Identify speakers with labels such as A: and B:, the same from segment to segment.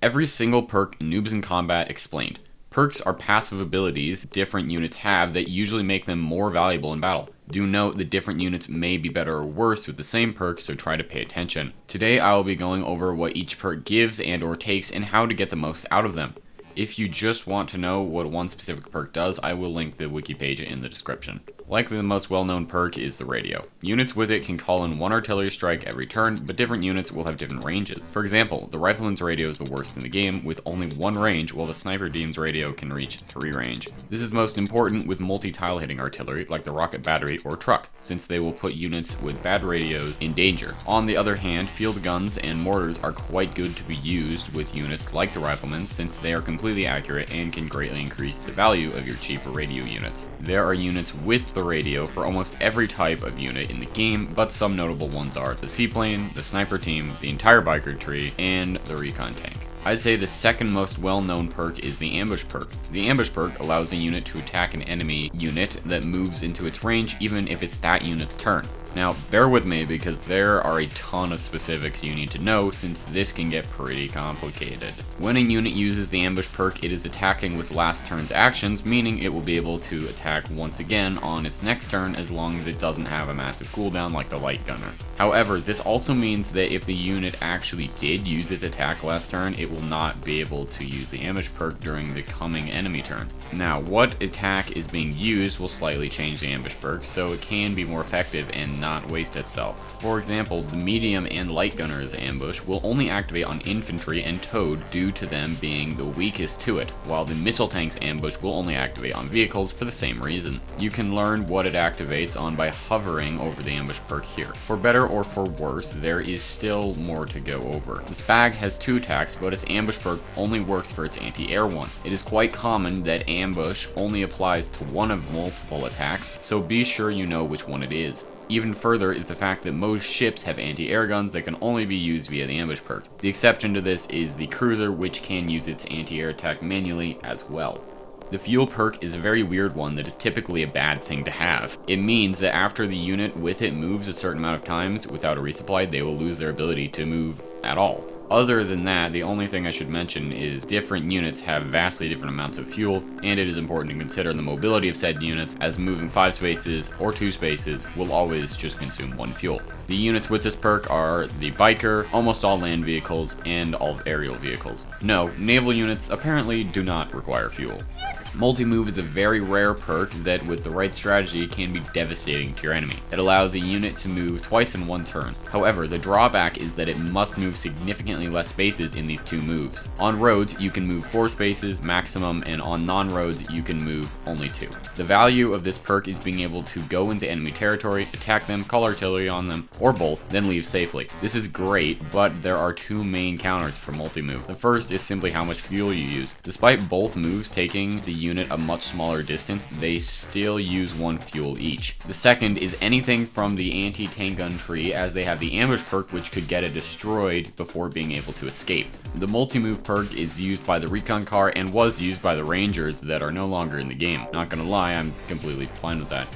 A: Every single perk in Noobs in Combat explained. Perks are passive abilities different units have that usually make them more valuable in battle. Do note that different units may be better or worse with the same perk, so try to pay attention. Today I will be going over what each perk gives and or takes and how to get the most out of them. If you just want to know what one specific perk does, I will link the wiki page in the description. Likely the most well-known perk is the radio. Units with it can call in one artillery strike every turn, but different units will have different ranges. For example, the rifleman's radio is the worst in the game, with only 1 range, while the sniper team's radio can reach 3 range. This is most important with multi-tile hitting artillery, like the rocket battery or truck, since they will put units with bad radios in danger. On the other hand, field guns and mortars are quite good to be used with units like the rifleman, since they are completely accurate and can greatly increase the value of your cheaper radio units. There are units with the radio for almost every type of unit in the game, but some notable ones are the seaplane, the sniper team, the entire biker tree, and the recon tank. I'd say the second most well-known perk is the ambush perk. The ambush perk allows a unit to attack an enemy unit that moves into its range even if it's that unit's turn. Now, bear with me because there are a ton of specifics you need to know since this can get pretty complicated. When a unit uses the ambush perk, it is attacking with last turn's actions, meaning it will be able to attack once again on its next turn as long as it doesn't have a massive cooldown like the light gunner. However, this also means that if the unit actually did use its attack last turn, it will not be able to use the ambush perk during the coming enemy turn. Now, what attack is being used will slightly change the ambush perk, so it can be more effective and not waste itself. For example, the medium and light gunner's ambush will only activate on infantry and towed due to them being the weakest to it, while the missile tank's ambush will only activate on vehicles for the same reason. You can learn what it activates on by hovering over the ambush perk here. For better or for worse, there is still more to go over. The Spag has 2 attacks, but its ambush perk only works for its anti-air one. It is quite common that ambush only applies to one of multiple attacks, so be sure you know which one it is. Even further is the fact that most ships have anti-air guns that can only be used via the ambush perk. The exception to this is the cruiser, which can use its anti-air attack manually as well. The fuel perk is a very weird one that is typically a bad thing to have. It means that after the unit with it moves a certain amount of times without a resupply, they will lose their ability to move at all. Other than that, the only thing I should mention is different units have vastly different amounts of fuel, and it is important to consider the mobility of said units, as moving 5 spaces or 2 spaces will always just consume 1 fuel. The units with this perk are the biker, almost all land vehicles, and all aerial vehicles. No, naval units apparently do not require fuel. Multi-move is a very rare perk that with the right strategy can be devastating to your enemy. It allows a unit to move twice in 1 turn. However, the drawback is that it must move significantly less spaces in these 2 moves. On roads, you can move 4 spaces maximum, and on non-roads, you can move only 2. The value of this perk is being able to go into enemy territory, attack them, call artillery on them, or both, then leave safely. This is great, but there are 2 main counters for multi-move. The first is simply how much fuel you use. Despite both moves taking the unit a much smaller distance, they still use 1 fuel each. The second is anything from the anti-tank gun tree, as they have the ambush perk which could get it destroyed before being able to escape. The multi-move perk is used by the recon car and was used by the rangers that are no longer in the game. Not gonna lie, I'm completely fine with that.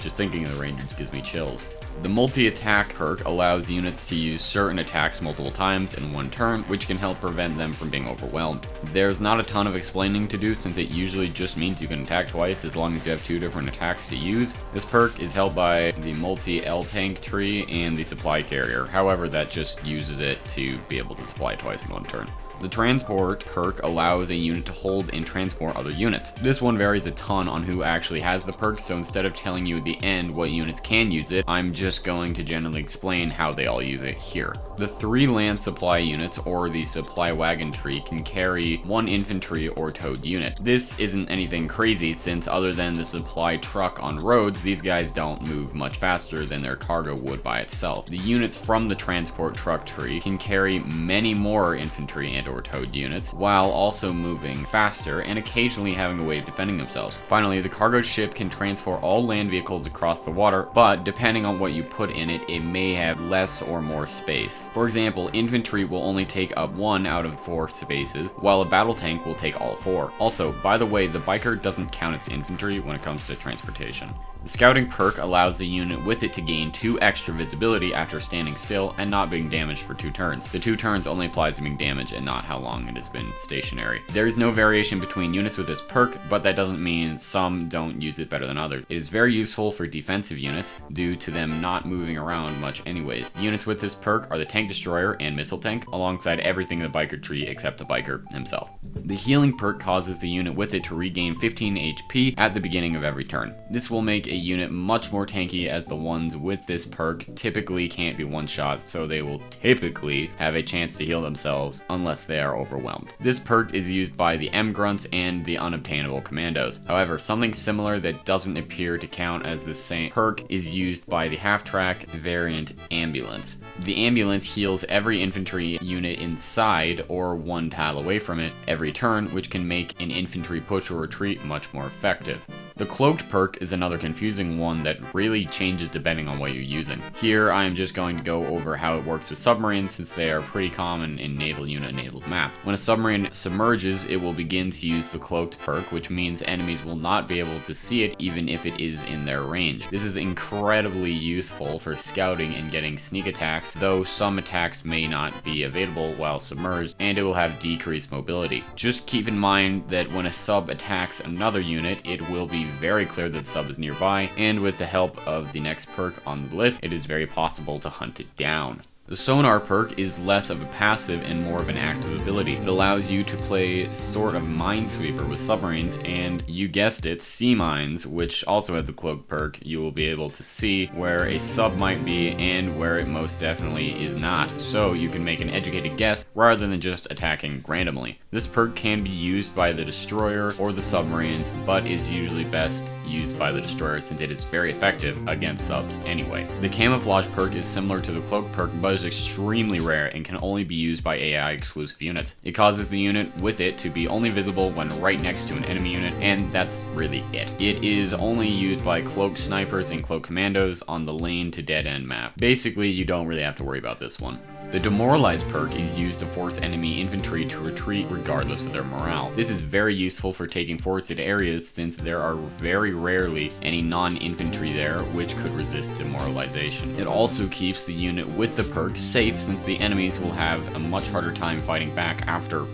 A: Just thinking of the rangers gives me chills. The multi-attack perk allows units to use certain attacks multiple times in 1 turn, which can help prevent them from being overwhelmed. There's not a ton of explaining to do since it usually just means you can attack twice as long as you have 2 different attacks to use. This perk is held by the multi-L tank tree and the supply carrier, however that just uses it to be able to supply twice in 1 turn. The transport perk allows a unit to hold and transport other units. This one varies a ton on who actually has the perk, so instead of telling you at the end what units can use it, I'm just going to generally explain how they all use it here. The 3 land supply units, or the supply wagon tree, can carry 1 infantry or towed unit. This isn't anything crazy since other than the supply truck on roads, these guys don't move much faster than their cargo would by itself. The units from the transport truck tree can carry many more infantry and or towed units, while also moving faster and occasionally having a way of defending themselves. Finally, the cargo ship can transport all land vehicles across the water, but depending on what you put in it, it may have less or more space. For example, infantry will only take up 1 out of 4 spaces, while a battle tank will take all 4. Also, by the way, the biker doesn't count as infantry when it comes to transportation. The scouting perk allows the unit with it to gain 2 extra visibility after standing still and not being damaged for 2 turns. The 2 turns only applies to being damaged and not not how long it has been stationary. There is no variation between units with this perk, but that doesn't mean some don't use it better than others. It is very useful for defensive units due to them not moving around much anyways. Units with this perk are the tank destroyer and missile tank, alongside everything in the biker tree except the biker himself. The healing perk causes the unit with it to regain 15 HP at the beginning of every turn. This will make a unit much more tanky, as the ones with this perk typically can't be one-shot, so they will typically have a chance to heal themselves unless they are overwhelmed. This perk is used by the M-Grunts and the unobtainable commandos. However, something similar that doesn't appear to count as the same perk is used by the half-track variant Ambulance. The Ambulance heals every infantry unit inside or one tile away from it every turn, which can make an infantry push or retreat much more effective. The Cloaked perk is another confusing one that really changes depending on what you're using. Here I am just going to go over how it works with submarines, since they are pretty common in naval unit enabled maps. When a submarine submerges, it will begin to use the Cloaked perk, which means enemies will not be able to see it even if it is in their range. This is incredibly useful for scouting and getting sneak attacks, though some attacks may not be available while submerged, and it will have decreased mobility. Just keep in mind that when a sub attacks another unit, it will be very clear that the sub is nearby, and with the help of the next perk on the list, it is very possible to hunt it down. The Sonar perk is less of a passive and more of an active ability. It allows you to play sort of Minesweeper with submarines, and you guessed it, sea mines, which also has the Cloak perk. You will be able to see where a sub might be and where it most definitely is not, so you can make an educated guess rather than just attacking randomly. This perk can be used by the destroyer or the submarines, but is usually best used by the destroyer since it is very effective against subs anyway. The Camouflage perk is similar to the Cloak perk, but is extremely rare and can only be used by AI exclusive units. It causes the unit with it to be only visible when right next to an enemy unit, and that's really it. It is only used by cloaked snipers and cloaked commandos on the lane to dead end map. Basically, you don't really have to worry about this one. The Demoralize perk is used to force enemy infantry to retreat regardless of their morale. This is very useful for taking forested areas, since there are very rarely any non-infantry there which could resist demoralization. It also keeps the unit with the perk safe, since the enemies will have a much harder time fighting back after,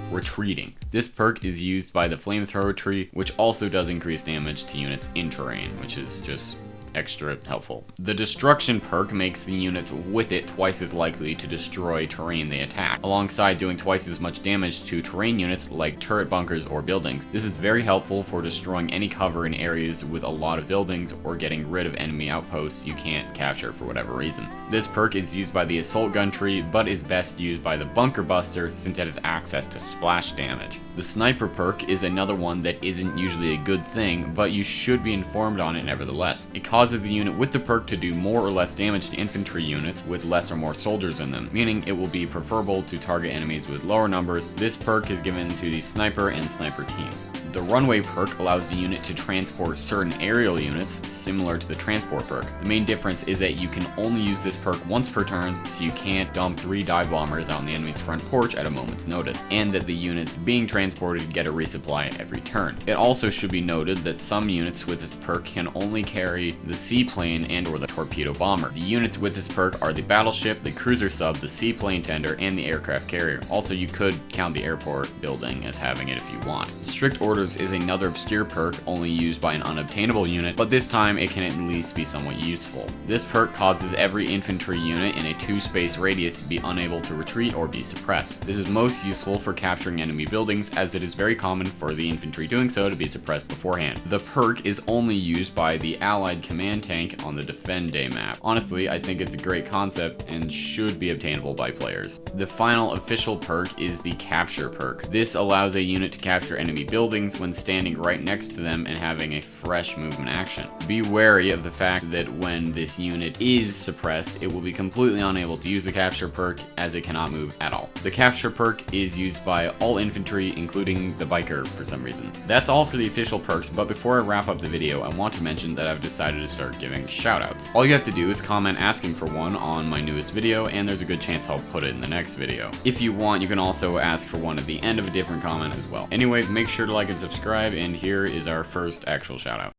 A: retreating. This perk is used by the Flamethrower tree, which also does increase damage to units in terrain, which is just extra helpful. The Destruction perk makes the units with it twice as likely to destroy terrain they attack, alongside doing twice as much damage to terrain units like turret bunkers or buildings. This is very helpful for destroying any cover in areas with a lot of buildings or getting rid of enemy outposts you can't capture for whatever reason. This perk is used by the Assault Gun tree, but is best used by the Bunker Buster since it has access to splash damage. The Sniper perk is another one that isn't usually a good thing, but you should be informed on it nevertheless. It causes the unit with the perk to do more or less damage to infantry units with less or more soldiers in them, meaning it will be preferable to target enemies with lower numbers. This perk is given to the Sniper and Sniper team. The Runway perk allows the unit to transport certain aerial units, similar to the Transport perk. The main difference is that you can only use this perk once per turn, so you can't dump 3 dive bombers out on the enemy's front porch at a moment's notice, and that the units being transported get a resupply every turn. It also should be noted that some units with this perk can only carry the seaplane and or the torpedo bomber. The units with this perk are the battleship, the cruiser sub, the seaplane tender, and the aircraft carrier. Also, you could count the airport building as having it if you want. Strict Orders is another obscure perk only used by an unobtainable unit, but this time it can at least be somewhat useful. This perk causes every infantry unit in a 2-space radius to be unable to retreat or be suppressed. This is most useful for capturing enemy buildings, as it is very common for the infantry doing so to be suppressed beforehand. The perk is only used by the allied command tank on the Defend Day map. Honestly, I think it's a great concept and should be obtainable by players. The final official perk is the Capture perk. This allows a unit to capture enemy buildings when standing right next to them and having a fresh movement action. Be wary of the fact that when this unit is suppressed, it will be completely unable to use the Capture perk, as it cannot move at all. The Capture perk is used by all infantry, including the biker for some reason. That's all for the official perks, but before I wrap up the video, I want to mention that I've decided to start giving shoutouts. All you have to do is comment asking for one on my newest video, and there's a good chance I'll put it in the next video. If you want, you can also ask for one at the end of a different comment as well. Anyway, make sure to like and subscribe, and here is our first actual shout out.